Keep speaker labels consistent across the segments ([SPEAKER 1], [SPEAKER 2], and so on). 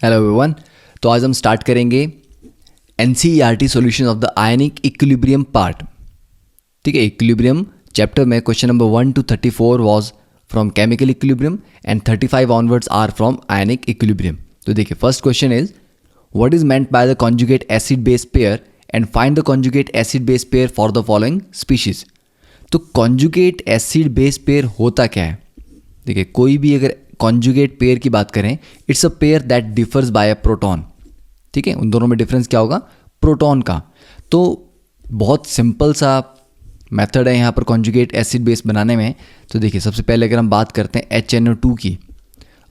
[SPEAKER 1] Hello everyone. तो आज हम स्टार्ट करेंगे NCERT solution of the ionic equilibrium part. ठीक है, इक्विलिब्रियम चैप्टर में question number 1 to 34 was from chemical equilibrium and 35 onwards are from ionic equilibrium. तो देखिए, first question is what is meant by the conjugate acid base pair and find the conjugate acid base pair for the following species. तो conjugate acid base pair होता क्या है? देखिए, कोई भी अगर कॉन्जुगेट पेयर की बात करें, it's a pair that differs by a proton. ठीक है, उन दोनों में डिफरेंस क्या होगा? प्रोटॉन का। तो बहुत सिंपल सा मेथड है यहाँ पर कॉन्जुगेट एसिड बेस बनाने में। तो देखिए, सबसे पहले अगर हम बात करते हैं HNO2 की।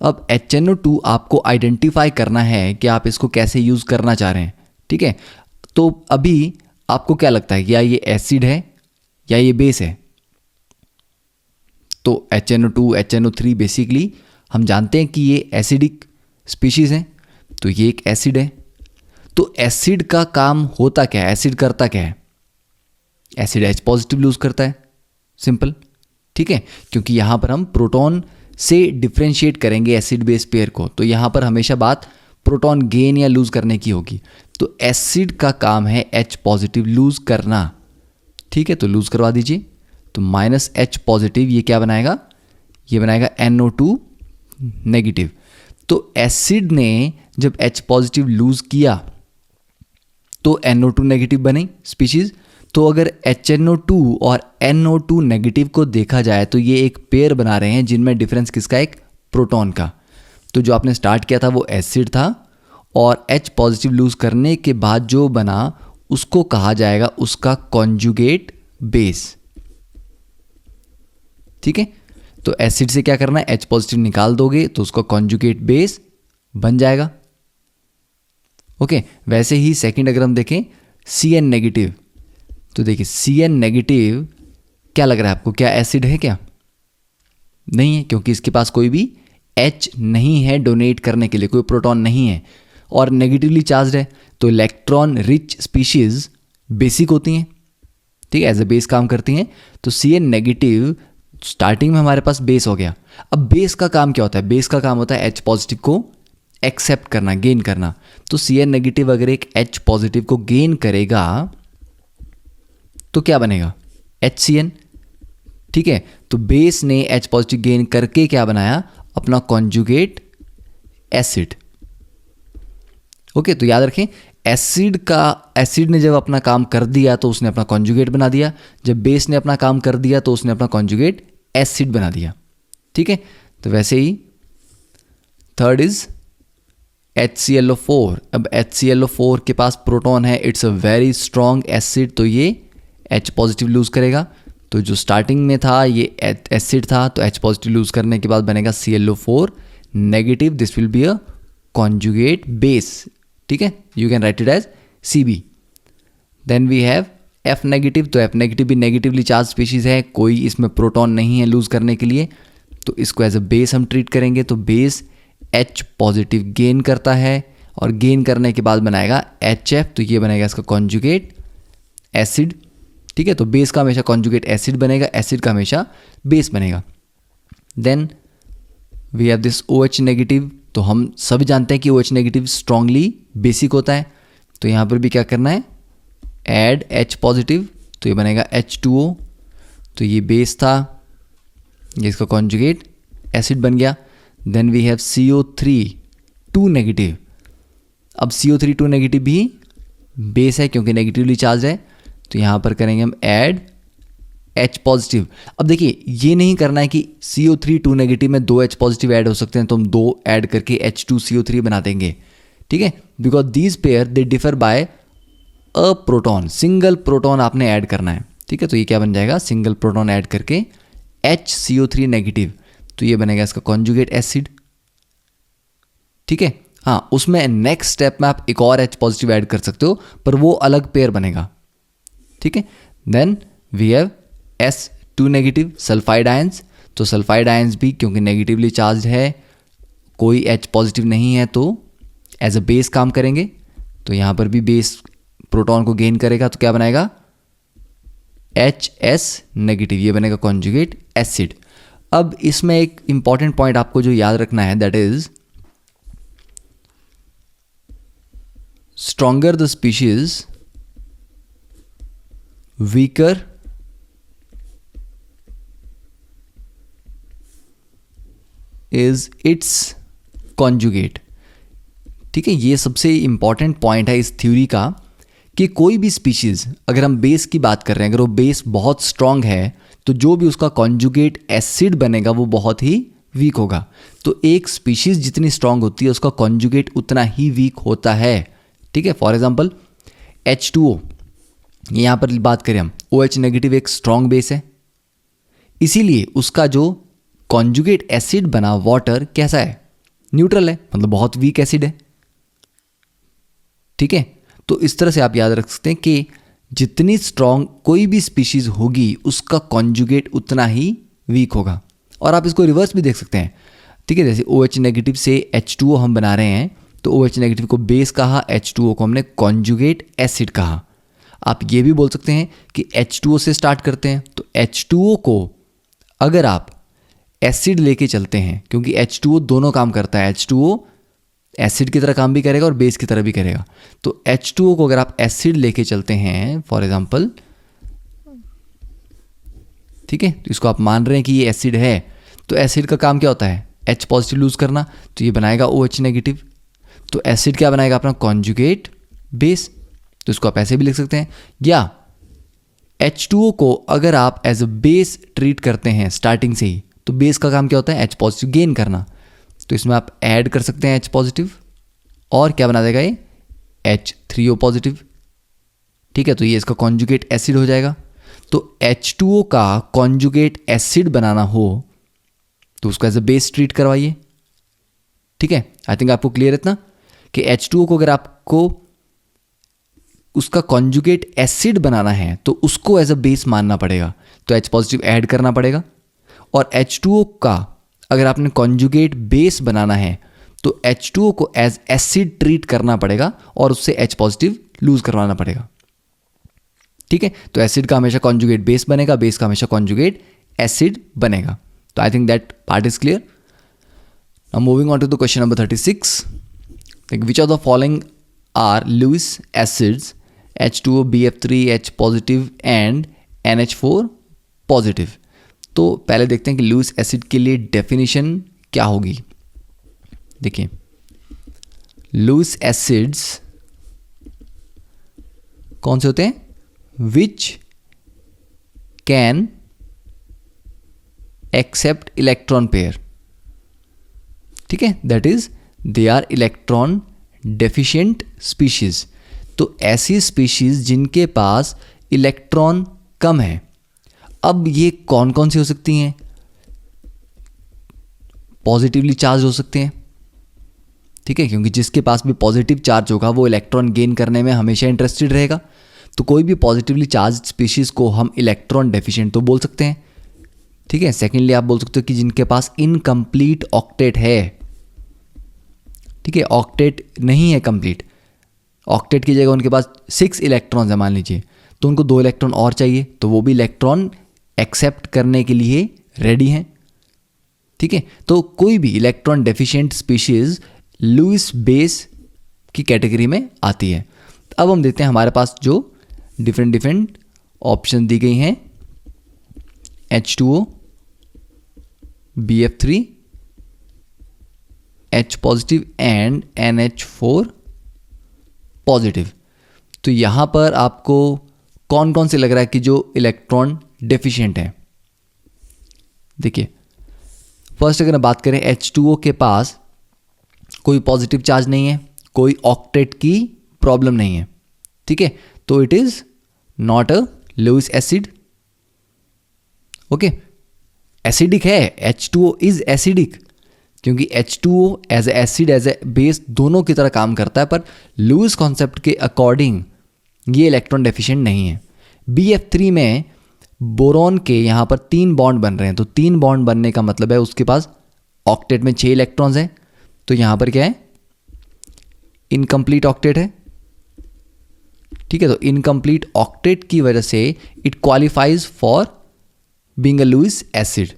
[SPEAKER 1] अब HNO2 आपको आइडेंटिफाई करना है कि आप इसको कैसे यूज़ करना चाह रहे हैं। ठीक है, तो अभी आपको क्या लगता है, या ये एसिड है या ये बेस है? तो HNO2, HNO3 बेसिकली हम जानते हैं कि ये एसिडिक स्पीशीज़ हैं, तो ये एक एसिड है। तो एसिड का काम होता क्या है? एसिड करता क्या है? एसिड H पॉजिटिव लूज करता है, सिंपल। ठीक है, क्योंकि यहाँ पर हम प्रोटॉन से डिफ्रेंशिएट करेंगे एसिड बेस पेयर को, तो यहाँ पर हमेशा बात प्रोटॉन गेन या लूज करने की होगी। तो एसिड का काम है H पॉजिटिव लूज करना। ठीक है, तो लूज करवा दीजिए। तो -H पॉजिटिव ये क्या बनाएगा? ये बनाएगा NO2 नेगेटिव। तो एसिड ने जब H पॉजिटिव लूज किया तो NO2 नेगेटिव बने स्पीशीज। तो अगर HNO2 और NO2 नेगेटिव को देखा जाए तो ये एक पेयर बना रहे हैं जिनमें डिफरेंस किसका? एक प्रोटॉन का। तो जो आपने स्टार्ट किया था वो एसिड था, और H पॉजिटिव लूज करने के बाद जो बना उसको कहा जाएगा उसका कॉन्जुगेट बेस। ठीक है, तो एसिड से क्या करना है? H पॉजिटिव निकाल दोगे तो उसका कॉन्जुगेट बेस बन जाएगा। ओके, वैसे ही सेकंड अगर हम देखें Cn नेगेटिव, तो देखिए Cn नेगेटिव क्या लग रहा है आपको? क्या एसिड है? क्या नहीं है, क्योंकि इसके पास कोई भी H नहीं है डोनेट करने के लिए, कोई प्रोटॉन नहीं है और नेगेटिवली चार्ज है। तो इलेक्ट्रॉन रिच स्पीशीज बेसिक होती हैं, ठीक है, एज ए बेस काम करती हैं। तो Cn नेगेटिव स्टार्टिंग में हमारे पास बेस हो गया। अब बेस का काम क्या होता है? बेस का काम होता है H पॉजिटिव को एक्सेप्ट करना, गेन करना। तो Cn नेगेटिव अगर एक H पॉजिटिव को गेन करेगा तो क्या बनेगा? HCN। ठीक है, तो बेस ने H पॉजिटिव गेन करके क्या बनाया? अपना कॉन्जुगेट एसिड। ओके, तो याद रखें, एसिड ने जब अपना काम कर दिया तो उसने अपना कॉन्जुगेट बना दिया, जब बेस ने अपना काम कर दिया तो उसने अपना कॉन्जुगेट एसिड बना दिया। ठीक है, तो वैसे ही थर्ड इज HClO4। अब HClO4 के पास प्रोटॉन है, it's a very strong acid, तो ये H पॉजिटिव लूज करेगा। तो जो स्टार्टिंग में था ये एसिड था, तो H पॉजिटिव लूज करने के बाद बनेगा ClO4 नेगेटिव। This will be a conjugate base. ठीक है, you can write it as Cb। Then we have F negative. तो F नेगेटिव भी नेगेटिवली चार्ज स्पीशीज है, कोई इसमें प्रोटॉन नहीं है लूज करने के लिए, तो इसको एज अ बेस हम ट्रीट करेंगे। तो बेस H पॉजिटिव गेन करता है और गेन करने के बाद बनाएगा HF, तो ये बनेगा इसका कॉन्जुगेट एसिड। ठीक है, तो बेस का हमेशा कॉन्जुगेट एसिड बनेगा, एसिड का हमेशा बेस बनेगा। Then we have this OH negative. तो हम सभी जानते हैं कि OH नेगेटिव स्ट्रांगली बेसिक होता है, तो यहाँ पर भी क्या करना है? ऐड H पॉजिटिव, तो ये बनेगा H2O। तो ये बेस था, ये इसका कॉन्जुगेट एसिड बन गया। Then we have CO3 2 negative. अब CO3 2 नेगेटिव भी बेस है क्योंकि नेगेटिवली चार्ज है, तो यहाँ पर करेंगे हम ऐड H पॉजिटिव। अब देखिए, ये नहीं करना है कि CO3 2 नेगेटिव में 2 H पॉजिटिव ऐड हो सकते हैं, तो हम 2 ऐड करके H2CO3 बना देंगे। ठीक है, because these pair they differ by a proton. Single proton आपने ऐड करना है। ठीक है, तो ये क्या बन जाएगा? सिंगल प्रोटॉन ऐड करके HCO3 नेगेटिव, तो ये बनेगा इसका कॉन्जुगेट एसिड। ठीक है, हाँ, उसमें नेक्स्ट स्टेप में आप एक और H पॉजिटिव ऐड कर सकते हो, पर वो अलग पेयर बनेगा। ठीक है, then we have S2 negative sulphide ions. तो सल्फाइड आयंस भी क्योंकि नेगेटिवली चार्ज है, कोई H पॉजिटिव नहीं है, तो एज अ बेस काम करेंगे। तो यहाँ पर भी बेस प्रोटॉन को गेन करेगा, तो क्या बनाएगा? HS नेगेटिव, ये बनेगा कॉन्जुगेट एसिड। अब इसमें एक इंपॉर्टेंट पॉइंट आपको जो याद रखना है, that is stronger the species weaker is it's conjugate. ठीक है, ये सबसे इंपॉर्टेंट पॉइंट है इस थ्योरी का कि कोई भी स्पीशीज, अगर हम बेस की बात कर रहे हैं, अगर वो बेस बहुत स्ट्रांग है तो जो भी उसका कॉन्जुगेट एसिड बनेगा वो बहुत ही वीक होगा। तो एक स्पीशीज जितनी स्ट्रांग होती है उसका कॉन्जुगेट उतना ही वीक होता है। ठीक है, फॉर एग्जांपल H2O, यहाँ पर बात करें हम, OH नेगेटिव एक स्ट्रांग बेस है, इसीलिए उसका जो कॉन्जुगेट एसिड बना वाटर कैसा है, न्यूट्रल है, मतलब बहुत वीक एसिड है। ठीक है, तो इस तरह से आप याद रख सकते हैं कि जितनी स्ट्रांग कोई भी स्पीशीज होगी उसका कॉन्जुगेट उतना ही वीक होगा। और आप इसको रिवर्स भी देख सकते हैं। ठीक है, जैसे OH नेगेटिव से H2O हम बना रहे हैं तो OH नेगेटिव को बेस कहा, H2O को हमने कॉन्जुगेट एसिड कहा। आप ये भी बोल सकते हैं कि H2O से स्टार्ट करते हैं तो H2O को अगर आप एसिड लेके चलते हैं, क्योंकि H2O दोनों काम करता है, H2O एसिड की तरह काम भी करेगा और बेस की तरह भी करेगा। तो H2O को अगर आप एसिड लेके चलते हैं फॉर एग्जांपल, ठीक है, तो इसको आप मान रहे हैं कि ये एसिड है, तो एसिड का काम क्या होता है, H पॉजिटिव लूज करना, तो ये बनाएगा OH नेगेटिव। तो एसिड क्या बनाएगा अपना, कॉन्जुगेट बेस। तो इसको आप ऐसे भी लिख सकते हैं, या H2O को अगर आप एज अ बेस ट्रीट करते हैं स्टार्टिंग से ही, तो बेस का काम क्या होता है, H पॉजिटिव गेन करना। तो इसमें आप ऐड कर सकते हैं H पॉजिटिव और क्या बना देगा ये, H3O पॉजिटिव। ठीक है, तो ये इसका कॉन्जुगेट एसिड हो जाएगा। तो H2O का कॉन्जुगेट एसिड बनाना हो तो उसको एज अ बेस ट्रीट करवाइए। ठीक है, आई थिंक आपको क्लियर है इतना कि H2O को अगर आपको उसका कॉन्जुगेट एसिड बनाना है तो उसको एज अ बेस मानना पड़ेगा, तो H पॉजिटिव ऐड करना पड़ेगा। और H2O का अगर आपने कॉन्जुगेट बेस बनाना है तो H2O को एज एसिड ट्रीट करना पड़ेगा और उससे H पॉजिटिव लूज करवाना पड़ेगा। ठीक है, तो एसिड का हमेशा कॉन्जुगेट बेस बनेगा, बेस का हमेशा कॉन्जुगेट एसिड बनेगा। तो I think that part is clear. Now moving on to the question number 36, which of the following are Lewis acids H2O, BF3, H positive and NH4 positive. तो पहले देखते हैं कि लुईस एसिड के लिए definition क्या होगी। देखिए, लुईस एसिड्स कौन से होते हैं, which can accept electron pair. ठीक है, that is they are electron deficient species. तो ऐसी स्पीशीज जिनके पास इलेक्ट्रॉन कम है। अब ये कौन कौन सी हो सकती हैं, पॉजिटिवली चार्ज हो सकते हैं। ठीक है, क्योंकि जिसके पास भी पॉजिटिव चार्ज होगा वो इलेक्ट्रॉन गेन करने में हमेशा इंटरेस्टेड रहेगा। तो कोई भी पॉजिटिवली चार्ज स्पीशीज को हम इलेक्ट्रॉन डेफिशिएंट तो बोल सकते हैं। ठीक है, सेकेंडली आप बोल सकते हो कि जिनके पास इनकम्प्लीट ऑक्टेट है। ठीक है, ऑक्टेट नहीं है कंप्लीट, ऑक्टेट की जगह उनके पास 6 इलेक्ट्रॉन्स है मान लीजिए, तो उनको 2 इलेक्ट्रॉन और चाहिए, तो वो भी इलेक्ट्रॉन एक्सेप्ट करने के लिए रेडी हैं। ठीक है, तो कोई भी electron deficient species Lewis base की कैटेगरी में आती है। अब हम देखते हैं हमारे पास जो डिफरेंट ऑप्शन दी गई हैं, H2O, BF3, H positive and NH4 positive. तो यहां पर आपको कौन कौन से लग रहा है कि जो इलेक्ट्रॉन डेफिशिएंट है। देखिए, फर्स्ट अगर बात करें, H2O के पास कोई पॉजिटिव चार्ज नहीं है, कोई ऑक्टेट की प्रॉब्लम नहीं है। ठीक है, तो it is not a Lewis acid. Okay, acidic है, H2O इज एसिडिक, क्योंकि H2O as a acid as a base दोनों की तरह काम करता है, पर लुईस कॉन्सेप्ट के अकॉर्डिंग ये इलेक्ट्रॉन डेफिशिएंट नहीं है। BF3 में बोरॉन के यहाँ पर 3 बॉन्ड बन रहे हैं, तो 3 बॉन्ड बनने का मतलब है उसके पास ऑक्टेट में 6 इलेक्ट्रॉन्स हैं, तो यहाँ पर क्या है, इनकम्प्लीट ऑक्टेट है। ठीक है, तो इनकम्प्लीट ऑक्टेट की वजह से it qualifies for being a Lewis acid.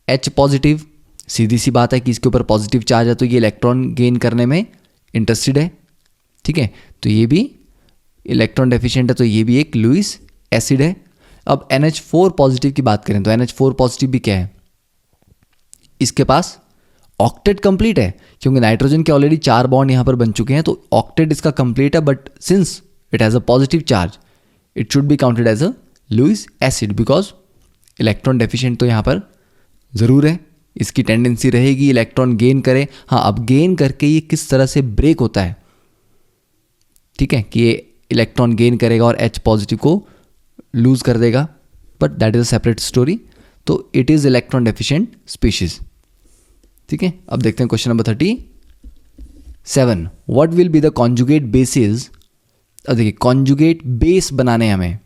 [SPEAKER 1] H positive, सीधी सी बात है कि इसके ऊपर पॉजिटिव चार्ज है तो ये इलेक्ट्रॉन गेन करने में इंटरेस्टेड है। ठीक है, तो ये भी इलेक्ट्रॉन डेफिशिएंट है, तो ये भी एक लुईस एसिड है। अब NH4 पॉजिटिव की बात करें तो NH4 पॉजिटिव भी क्या है, इसके पास ऑक्टेट कंप्लीट है, क्योंकि नाइट्रोजन के ऑलरेडी 4 बॉन्ड यहाँ पर बन चुके हैं, तो ऑक्टेट इसका कंप्लीट है, but since it has a positive charge it should be counted as a Lewis acid, because electron deficient तो यहाँ पर ज़रूर है, इसकी टेंडेंसी रहेगी इलेक्ट्रॉन गेन करे। हाँ, अब गेन करके ये किस तरह से ब्रेक होता है, ठीक है, कि ये इलेक्ट्रॉन गेन करेगा और H पॉजिटिव को लूज कर देगा, but that is a separate story. तो it is electron deficient species, ठीक है। अब देखते हैं question number 37, what will be the conjugate bases. अब देखिए कॉन्जुगेट बेस बनाने हमें,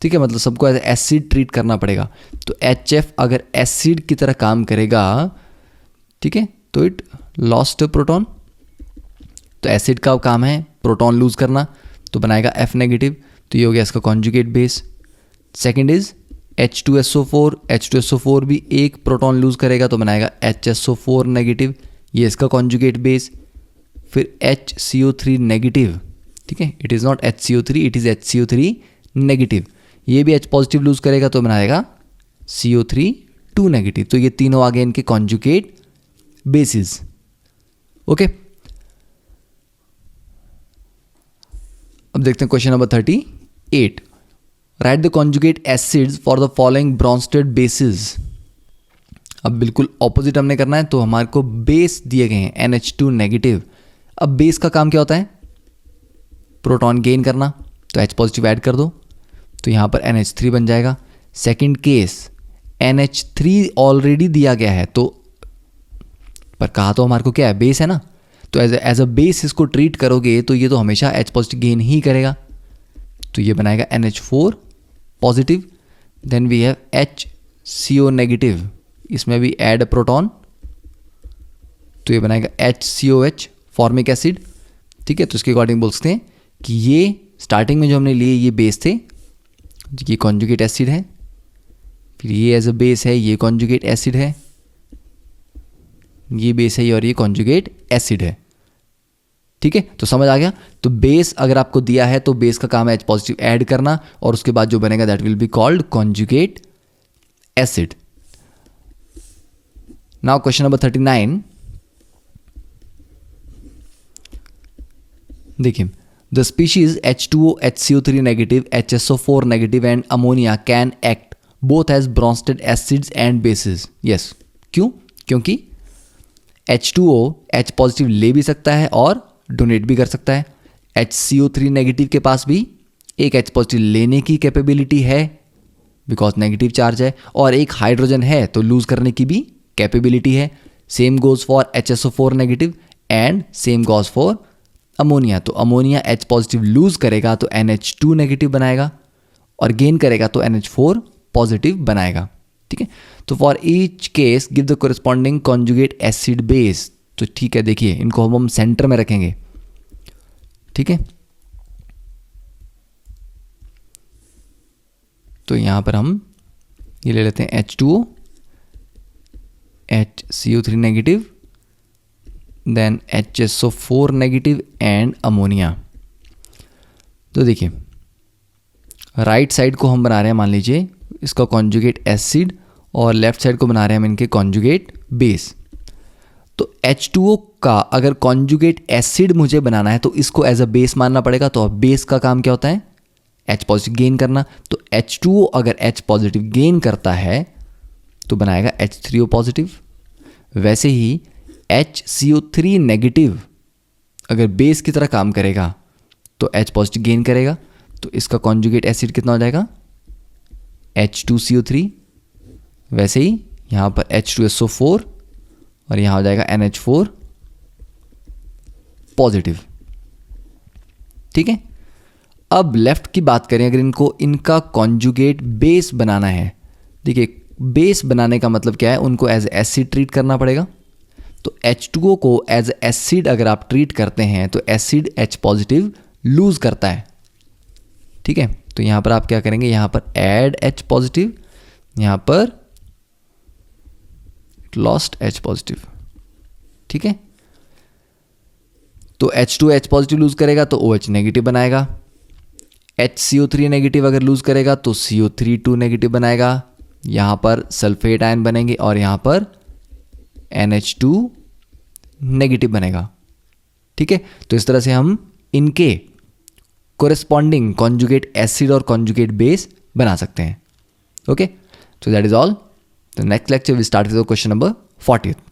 [SPEAKER 1] ठीक है, मतलब सबको एज एसिड ट्रीट करना पड़ेगा। तो HF अगर एसिड की तरह काम करेगा, ठीक है, तो इट लॉस्ट प्रोटॉन। तो एसिड का काम है प्रोटॉन लूज करना, तो बनाएगा F नेगेटिव, तो ये हो गया इसका conjugate base. Second is H2SO4, H2SO4 भी एक प्रोटॉन लूज करेगा, तो बनाएगा HSO4 नेगेटिव, ये इसका कॉन्जुगेट बेस। फिर HCO3 नेगेटिव, ठीक है, it is not HCO3, it is HCO3 negative, ये भी H पॉजिटिव लूज करेगा, तो बनाएगा CO3 नेगेटिव। तो ये तीनों आ गए इनके कॉन्जुगेट बेसिस। ओके, अब देखते हैं question number 38, right the conjugate acids for the following Brønsted basis. अब बिल्कुल ऑपोजिट हमने करना है, तो हमारे को बेस दिए गए हैं NH2 नेगेटिव। अब बेस का काम क्या होता है, प्रोटॉन गेन करना, तो H पॉजिटिव ऐड कर दो, तो यहाँ पर NH3 बन जाएगा। सेकंड केस NH3 ऑलरेडी दिया गया है, तो पर कहा तो हमारे को क्या है, बेस है ना, तो एज अ बेस इसको ट्रीट करोगे तो ये तो हमेशा H पॉजिटिव गेन ही करेगा, तो ये बनाएगा NH4 positive. Then we have HCO negative, इसमें भी ऐड प्रोटॉन, तो ये बनाएगा HCOH फॉर्मिक एसिड, ठीक है। तो इसके अकॉर्डिंग बोल सकते हैं कि ये स्टार्टिंग में जो हमने लिए ये बेस थे, ये कॉन्जुगेट एसिड है, फिर ये एज अ बेस है, ये कॉन्जुगेट एसिड है, ये बेस है और ये कॉन्जुगेट एसिड है, ठीक है। तो समझ आ गया। तो बेस अगर आपको दिया है तो बेस का काम है H पॉजिटिव ऐड करना, और उसके बाद जो बनेगा that will be called conjugate acid. Now question number 39, देखिए the species H2O, HCO3 negative, HSO4 negative and ammonia can act both as Bronsted acids and bases. Yes, क्यों, क्योंकि H2O H पॉजिटिव ले भी सकता है और डोनेट भी कर सकता है। HCO3 नेगेटिव के पास भी एक H पॉजिटिव लेने की कैपेबिलिटी है, बिकॉज नेगेटिव चार्ज है, और एक हाइड्रोजन है तो लूज करने की भी कैपेबिलिटी है। Same goes for HSO4 negative and same goes for ammonia. तो अमोनिया H पॉजिटिव लूज करेगा तो NH2 नेगेटिव बनाएगा, और गेन करेगा तो NH4 पॉजिटिव बनाएगा, ठीक है। तो for each case give the corresponding conjugate acid base. तो ठीक है, देखिए इनको हम सेंटर में रखेंगे, ठीक है। तो यहां पर हम ये ले लेते हैं H2O, HCO3 negative, then HSO4 negative and ammonia. तो देखिए राइट साइड को हम बना रहे हैं, मान लीजिए इसका कॉन्जुगेट एसिड, और लेफ्ट साइड को बना रहे हैं हम इनके कॉन्जुगेट बेस। तो H2O का अगर कॉन्जुगेट एसिड मुझे बनाना है तो इसको एज अ बेस मानना पड़ेगा। तो अब बेस का काम क्या होता है, H पॉजिटिव गेन करना। तो H2O अगर H पॉजिटिव गेन करता है तो बनाएगा H3O पॉजिटिव। वैसे ही HCO3 नेगेटिव अगर बेस की तरह काम करेगा तो H पॉजिटिव गेन करेगा, तो इसका कॉन्जुगेट एसिड कितना हो जाएगा, H2CO3। वैसे ही यहाँ पर H2SO4 और यहाँ हो जाएगा NH4 पॉजिटिव, ठीक है। अब लेफ्ट की बात करें, अगर इनको इनका कॉन्जुगेट बेस बनाना है, देखिए बेस बनाने का मतलब क्या है, उनको एज एसिड ट्रीट करना पड़ेगा। तो H2O को एज एसिड अगर आप ट्रीट करते हैं तो एसिड H पॉजिटिव लूज करता है, ठीक है। तो यहाँ पर आप क्या करेंगे, यहाँ पर ऐड H पॉजिटिव, यहाँ पर लॉस्ट H पॉजिटिव, ठीक है। तो H2H पॉजिटिव लूज़ करेगा तो OH नेगेटिव बनाएगा, HCO3 नेगेटिव अगर लूज़ करेगा तो CO3 नेगेटिव बनाएगा, यहाँ पर सल्फेट आयन बनेंगे और यहाँ पर NH2 नेगेटिव बनेगा। ठीक है, तो इस तरह से हम इनके कोरेस्पॉन्डिंग कॉन्जुगेट एसिड और कॉन्जुगेट बेस बना सकते हैं। Okay, so that is all. The next lecture we start with the question number 40th.